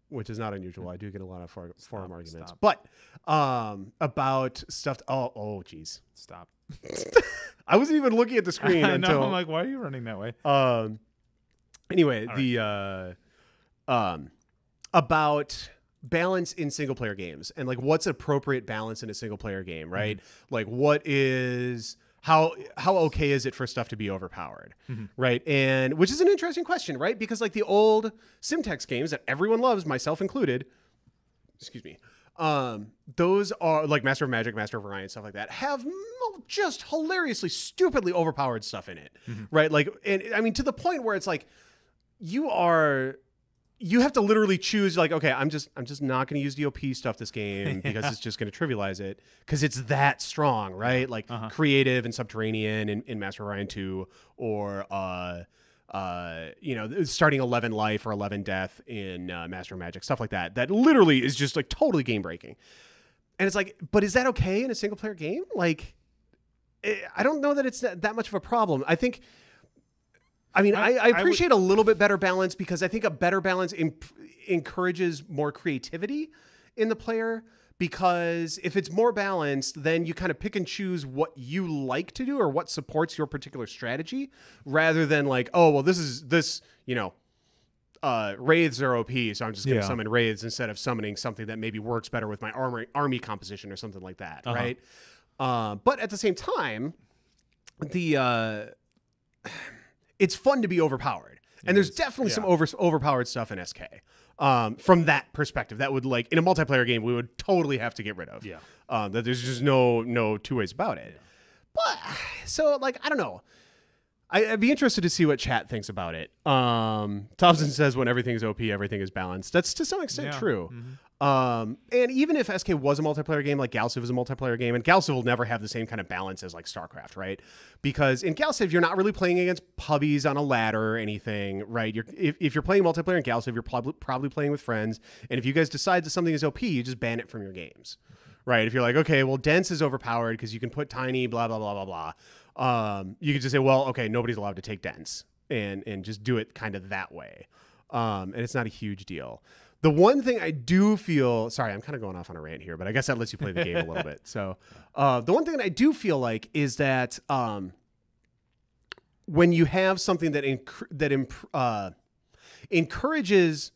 which is not unusual. I do get a lot of forum arguments, but about stuff. Oh, geez, stop! I wasn't even looking at the screen until I'm like, why are you running that way? Anyway, right. About balance in single player games and like what's appropriate balance in a single player game, right? Like what is. How okay is it for stuff to be overpowered, right? And which is an interesting question, right? Because like the old Simtex games that everyone loves, myself included, excuse me, those are like Master of Magic, Master of Orion, stuff like that, have just hilariously, stupidly overpowered stuff in it, right? Like, and I mean, to the point where it's like you have to literally choose like, okay, I'm just not going to use DOP stuff this game because it's just going to trivialize it because it's that strong, right? Like creative and subterranean in Master Orion 2 or, starting 11 life or 11 death in Master of Magic, stuff like that. That literally is just like totally game breaking. And it's like, but is that okay in a single player game? Like, I don't know that it's that much of a problem. I think... I appreciate a little bit better balance because I think a better balance encourages more creativity in the player, because if it's more balanced, then you kind of pick and choose what you like to do or what supports your particular strategy, rather than like, oh, well, this, you know, wraiths are OP, so I'm just going to summon wraiths instead of summoning something that maybe works better with my army composition or something like that, right? But at the same time, it's fun to be overpowered, and there's definitely some overpowered stuff in SK. From that perspective, that would, like, in a multiplayer game, we would totally have to get rid of. That there's just no two ways about it. But so, like, I don't know. I'd be interested to see what chat thinks about it. Thompson says when everything is OP, everything is balanced. That's to some extent true. And even if SK was a multiplayer game, like Galciv is a multiplayer game, and Galciv will never have the same kind of balance as like StarCraft, right? Because in Galciv, you're not really playing against pubbies on a ladder or anything, right? If you're playing multiplayer in Galciv, you're probably playing with friends. And if you guys decide that something is OP, you just ban it from your games, right? If you're like, okay, well, dense is overpowered because you can put tiny, blah, blah, blah, blah, blah. You could just say, well, okay, nobody's allowed to take dense, and just do it kind of that way. And it's not a huge deal. The one thing I do feel, sorry, I'm kind of going off on a rant here, but I guess that lets you play the game a little bit. So the one thing that I do feel like is that when you have something that encourages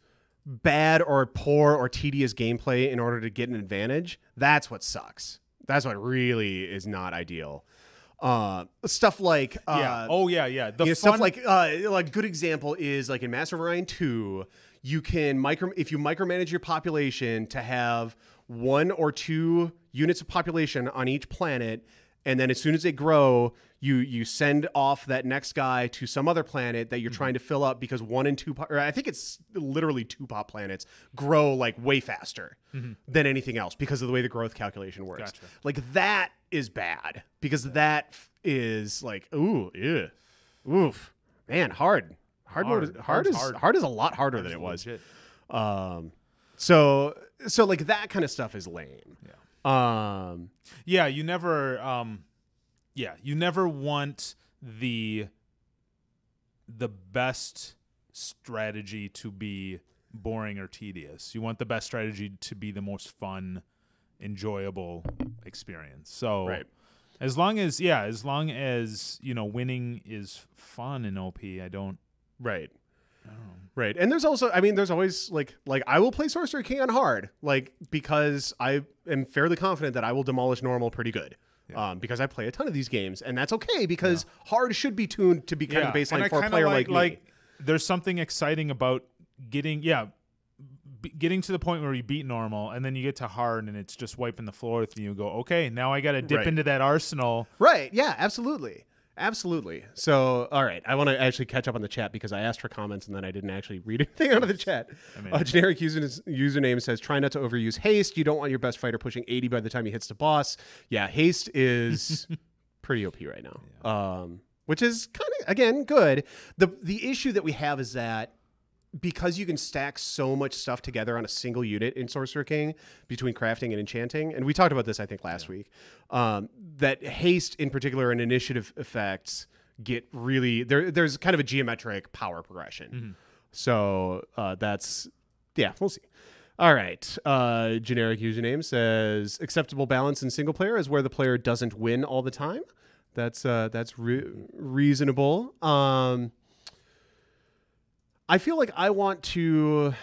bad or poor or tedious gameplay in order to get an advantage, that's what sucks. That's what really is not ideal. Stuff like stuff like good example is like in Master of Orion 2, you can if you micromanage your population to have 1 or 2 units of population on each planet, and then as soon as they grow, you send off that next guy to some other planet that you're trying to fill up, because 1 and 2 or I think it's literally 2 pop planets grow like way faster than anything else because of the way the growth calculation works. Gotcha. Like that is bad, because that is like, oof, man, hard is a lot harder than it was. So like that kind of stuff is lame. You never want the best strategy to be boring or tedious. You want the best strategy to be the most fun, enjoyable experience. So as long as winning is fun in OP, I don't. Right. And there's also, I mean, there's always like I will play Sorcerer King on hard, like, because I am fairly confident that I will demolish normal pretty good. Because I play a ton of these games, and that's okay, because hard should be tuned to be kind of baseline for a player like me. There's something exciting about getting to the point where you beat normal, and then you get to hard, and it's just wiping the floor with you. You go, okay, now I got to dip into that arsenal. Right. Yeah, absolutely. So, all right, I want to actually catch up on the chat, because I asked for comments and then I didn't actually read anything out of the chat. Generic username says, try not to overuse haste. You don't want your best fighter pushing 80 by the time he hits the boss. Yeah, haste is pretty OP right now, which is kind of, again, good. The issue that we have is that because you can stack so much stuff together on a single unit in Sorcerer King between crafting and enchanting, and we talked about this, I think, last week, that haste in particular and initiative effects get really, there's kind of a geometric power progression. So that's, we'll see. All right. Generic username says, acceptable balance in single player is where the player doesn't win all the time. That's reasonable. I feel like I want to.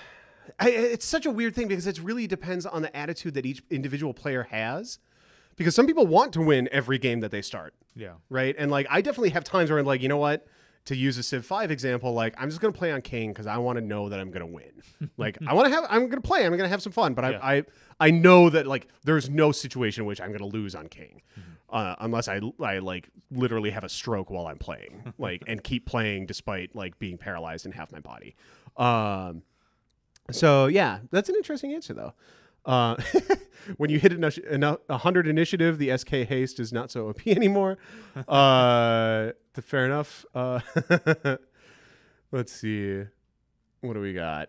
It's such a weird thing, because it really depends on the attitude that each individual player has. Because some people want to win every game that they start. Right. And like, I definitely have times where I'm like, you know what? To use a Civ 5 example, like, I'm just going to play on King because I want to know that I'm going to win. Like, I'm going to play. I'm going to have some fun. But I know that, like, there's no situation in which I'm going to lose on King. Unless I like literally have a stroke while I'm playing, like, and keep playing despite like being paralyzed in half my body. So yeah, that's an interesting answer though. When you hit 100 initiative, the SK haste is not so OP anymore. Fair enough. Let's see, what do we got?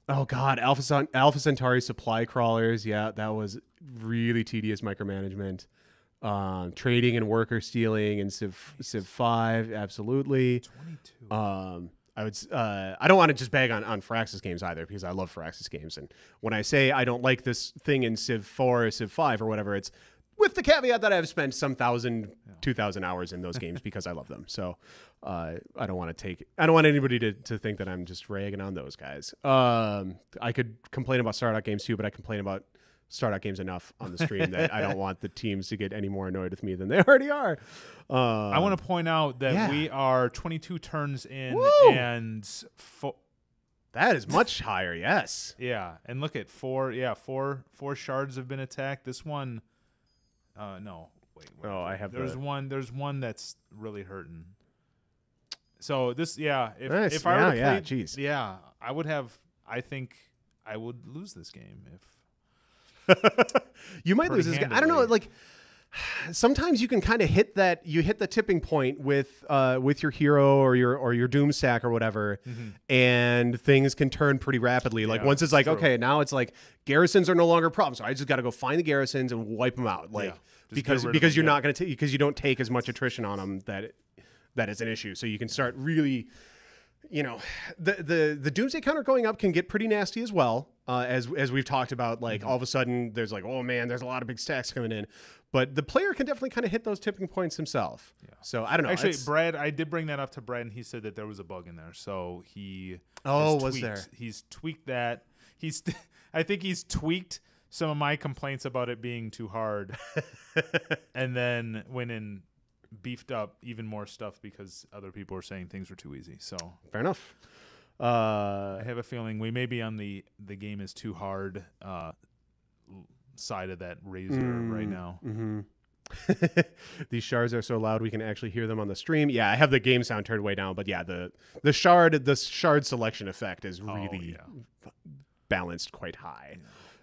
Oh God, Alpha Centauri supply crawlers. Yeah, that was really tedious micromanagement. Trading and worker stealing in Civ 5, absolutely. 22. I don't want to just bag on Firaxis games either, because I love Firaxis games. And when I say I don't like this thing in Civ 4 or Civ 5 or whatever, it's with the caveat that I've spent some 2,000 hours in those games because I love them. So I don't want anybody to think that I'm just ragging on those guys. I could complain about Stardock games too, but I complain about Stardock games enough on the stream that I don't want the teams to get any more annoyed with me than they already are. I want to point out that we are 22 turns in. Woo! And that is much higher. Yes. Yeah. And look at four shards have been attacked. This one, no, wait. Oh, I have there's one that's really hurting. So this, if nice. I were to play, geez. yeah, I think I would lose this game if. You might lose this game. I don't know. Like sometimes you can kind of hit the tipping point with your hero or your doom stack or whatever, and things can turn pretty rapidly. Like once it's like, okay, now it's like garrisons are no longer a problem, so I just got to go find the garrisons and wipe them out. Like because you're not going to because you don't take as much attrition on them that is an issue. So you can start really. The doomsday counter going up can get pretty nasty as well, as we've talked about. Like all of a sudden, there's like, oh man, there's a lot of big stacks coming in, but the player can definitely kind of hit those tipping points himself. Yeah. So I don't know. Actually, Brad, I did bring that up to Brad, and he said that there was a bug in there. So he He's tweaked that. I think he's tweaked some of my complaints about it being too hard, and then went in. Beefed up even more stuff because other people were saying things were too easy. So fair enough. I have a feeling we may be on the game is too hard side of that razor right now. Mm-hmm. These shards are so loud we can actually hear them on the stream. Yeah, I have the game sound turned way down, but yeah, the shard selection effect is really balanced quite high.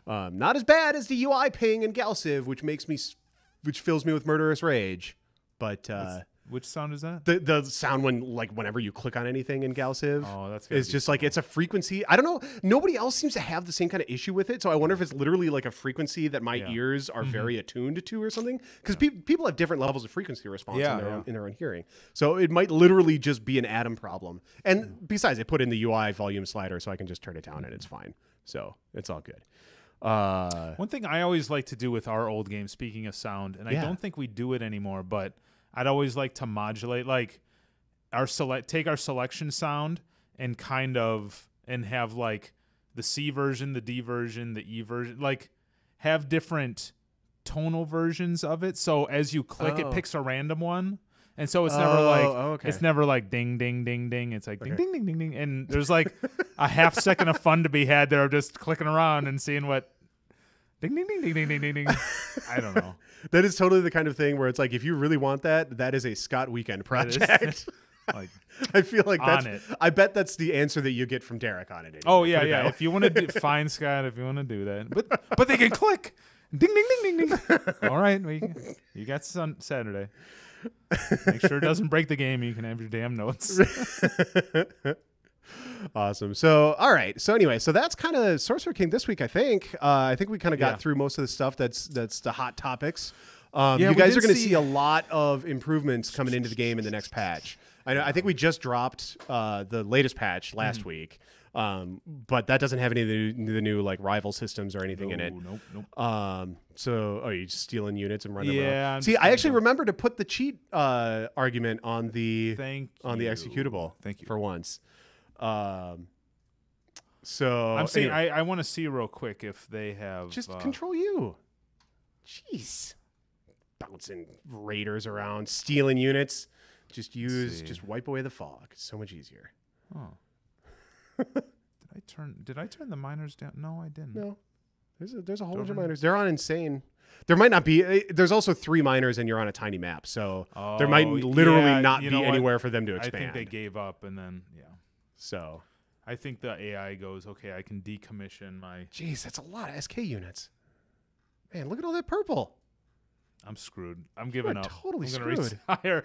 Yeah. Not as bad as the UI ping in Galciv, which fills me with murderous rage. But which sound is that? The sound whenever you click on anything in Galciv. Oh, that's it's just like it's a frequency. I don't know. Nobody else seems to have the same kind of issue with it. So I wonder if it's literally like a frequency that my ears are very attuned to or something. Because people have different levels of frequency response in their own hearing. So it might literally just be an Atom problem. And besides, I put in the UI volume slider so I can just turn it down and it's fine. So it's all good. One thing I always like to do with our old games, speaking of sound, and I don't think we do it anymore, but I'd always like to modulate, like take our selection sound and and have like the C version, the D version, the E version, like have different tonal versions of it. So as you click, it picks a random one. And so it's never it's never like ding, ding, ding, ding. It's like ding, ding, ding, ding, ding. And there's like a half second of fun to be had there of just clicking around and seeing what ding, ding, ding, ding, ding, ding, ding, ding. I don't know. That is totally the kind of thing where it's like, if you really want that is a Scott weekend project. Like, I feel like on it. I bet that's the answer that you get from Derek on it. Anyway. Oh yeah, yeah. If you want to fine Scott, if you want to do that, but they can click ding, ding, ding, ding, ding. All right, you got Saturday. Make sure it doesn't break the game. You can have your damn notes. Awesome. So, all right. So anyway, that's kind of Sorcerer King this week, I think. I think we kind of got through most of the stuff that's the hot topics. You guys are going to see a lot of improvements coming into the game in the next patch. I think we just dropped the latest patch last week. But that doesn't have any of the new like rival systems or anything in it. Nope. So you just stealing units and running around? Yeah. See, I actually remember to put the cheat argument on the executable. Thank you for once. So I'm saying anyway. I want to see real quick if they have just control you. Jeez, bouncing raiders around, stealing units. Just wipe away the fog. It's so much easier. Oh. Did I turn the miners down? No, I didn't. No. There's a whole bunch of miners. They're on insane. There might not be. There's also 3 miners, and you're on a tiny map, so there might literally not be anywhere for them to expand. I think they gave up, and then So I think the AI goes, okay, I can decommission my. Jeez, that's a lot of SK units. Man, look at all that purple. I'm screwed. I'm giving up. Totally I'm screwed. Retire.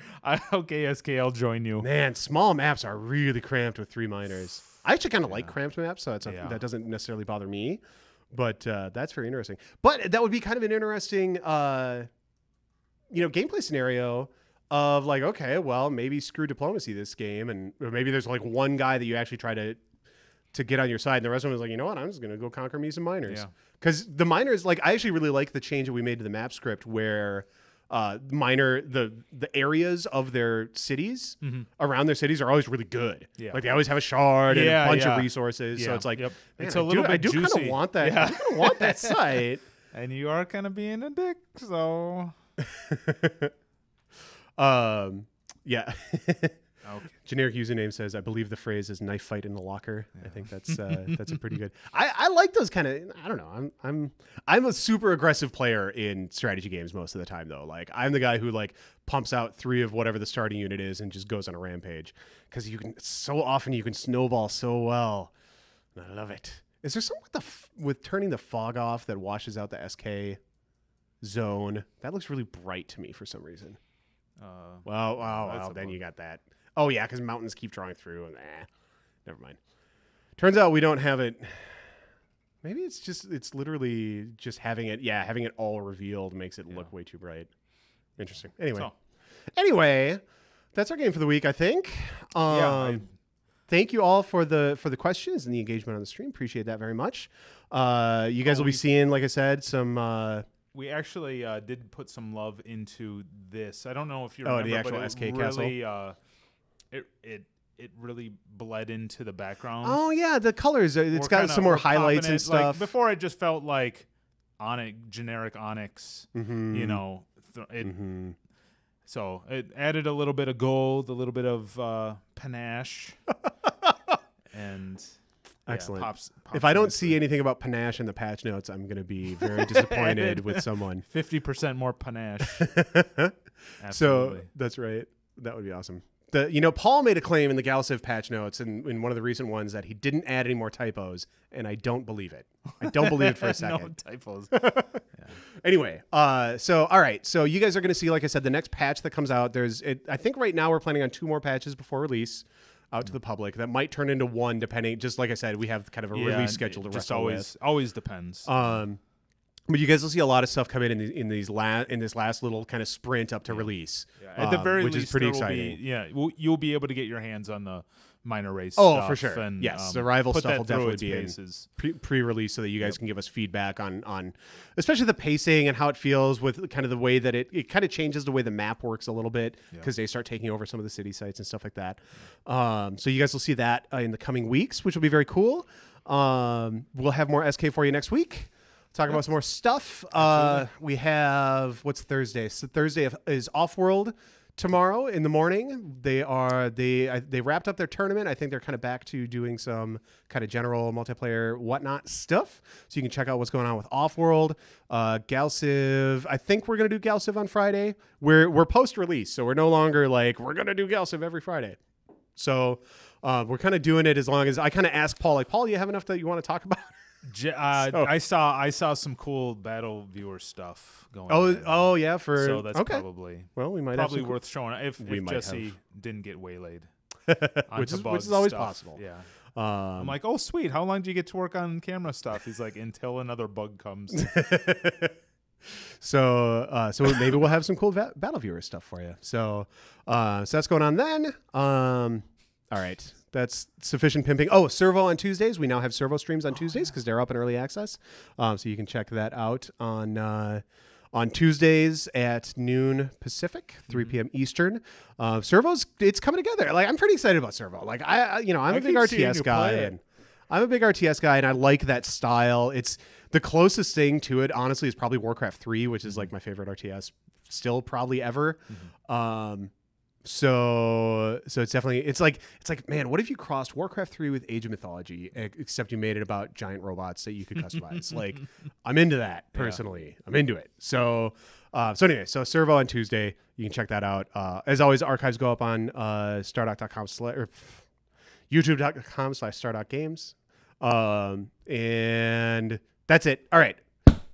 Okay, SK, I'll join you. Man, small maps are really cramped with 3 miners. I actually kind of like cramped maps, so that doesn't necessarily bother me. But that's very interesting. But that would be kind of an interesting, gameplay scenario of like, okay, well, maybe screw diplomacy this game, and or maybe there's like one guy that you actually try to get on your side, and the rest of them was like, you know what, I'm just gonna go conquer me some miners. Because the miners, like, I actually really like the change that we made to the map script where the areas of their cities around their cities are always really good. Like they always have a shard and a bunch of resources. So it's like, man, it's a little bit I do kind juicy. of want that. I kind of want that site. And you are kind of being a dick, so yeah. Okay. Generic username says, I believe the phrase is knife fight in the locker. I think that's a pretty good. I like those kind of, I don't know. I'm a super aggressive player in strategy games most of the time though. Like I'm the guy who like pumps out 3 of whatever the starting unit is and just goes on a rampage because you can so often you can snowball so well. And I love it. Is there something with turning the fog off that washes out the SK zone? That looks really bright to me for some reason. Well, then you got that. Oh, yeah, because mountains keep drawing through. And never mind. Turns out we don't have it. Maybe it's literally just having it all revealed makes it look way too bright. Interesting. Anyway, that's our game for the week, I think. Thank you all for the questions and the engagement on the stream. Appreciate that very much. You guys will be seeing, like I said, some... we actually did put some love into this. I don't know if you remember, the actual but it SK really, castle? It really bled into the background. Oh, yeah, the colors. It's got some more highlights and stuff. Like, before, it just felt like generic Onyx, you know. So it added a little bit of gold, a little bit of panache. And... Excellent. Pops if I don't see anything about panache in the patch notes, I'm going to be very disappointed with someone. 50% more panache. So that's right. That would be awesome. Paul made a claim in the Galciv patch notes and in one of the recent ones that he didn't add any more typos, and I don't believe it. I don't believe it for a second. No typos. Anyway, all right. So you guys are going to see, like I said, the next patch that comes out. I think right now we're planning on 2 more patches before release. Out to the public that might turn into 1 depending. Just like I said, we have kind of a release schedule to wrestle with. Always depends. But you guys will see a lot of stuff come in this last little kind of sprint up to release. At the very which least, is pretty exciting. You'll be able to get your hands on the minor race. Oh, stuff for sure. And, yes, the rival put stuff that will through definitely its be paces. in pre-release so that you guys can give us feedback on especially the pacing and how it feels with kind of the way that it kind of changes the way the map works a little bit because they start taking over some of the city sites and stuff like that. So you guys will see that in the coming weeks, which will be very cool. We'll have more SK for you next week. Talk about some more stuff. We have, what's Thursday? So Thursday is Off-World. Tomorrow in the morning, they wrapped up their tournament. I think they're kind of back to doing some kind of general multiplayer whatnot stuff. So you can check out what's going on with Off-World. Galciv, I think we're gonna do Galciv on Friday. We're post-release, so we're no longer like we're gonna do Galciv every Friday. So we're kind of doing it as long as I kind of ask Paul, like, Paul, do you have enough that you want to talk about? I saw some cool battle viewer stuff going on. Oh yeah, so that's probably we might probably have worth showing if Jesse didn't get waylaid. which is always possible. Yeah. I'm like, oh sweet, how long do you get to work on camera stuff? He's like, until another bug comes. So maybe we'll have some cool battle viewer stuff for you. So that's going on then. All right. That's sufficient pimping. Oh, Servo on Tuesdays. We now have Servo streams on Tuesdays because they're up in early access. So you can check that out on Tuesdays at noon Pacific, 3 p.m. Eastern. Servo's, it's coming together. Like, I'm pretty excited about Servo. Like, I'm a big RTS guy. And I like that style. It's the closest thing to it, honestly, is probably Warcraft 3, which is like my favorite RTS still probably ever. So it's definitely, it's like, man, what if you crossed Warcraft 3 with Age of Mythology, except you made it about giant robots that you could customize? Like, I'm into that personally. Yeah. I'm into it. So anyway, Servo on Tuesday, you can check that out. As always, archives go up on stardock.com or youtube.com/stardockgames. And that's it. All right.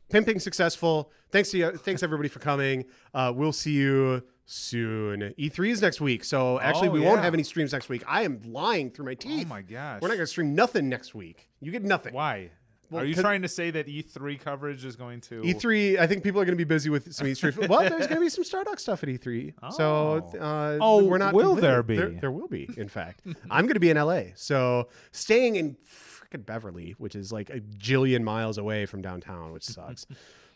Pimping successful. Thanks everybody for coming. We'll see you soon. E3 is next week, so actually we won't have any streams next week. I am lying through my teeth. Oh my gosh. We're not going to stream nothing next week. You get nothing. Why? Well, Are you trying to say that E3 coverage is going to E3? I think people are going to be busy with some E3. Well, there's going to be some Stardock stuff at E3. So we're not. Will there completely- be? There will be. In fact, I'm going to be in LA. So staying in freaking Beverly, which is like a jillion miles away from downtown, which sucks.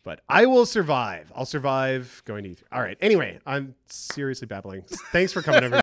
But I will survive. I'll survive going to E3. All right. Anyway, I'm seriously babbling. Thanks for coming, everybody.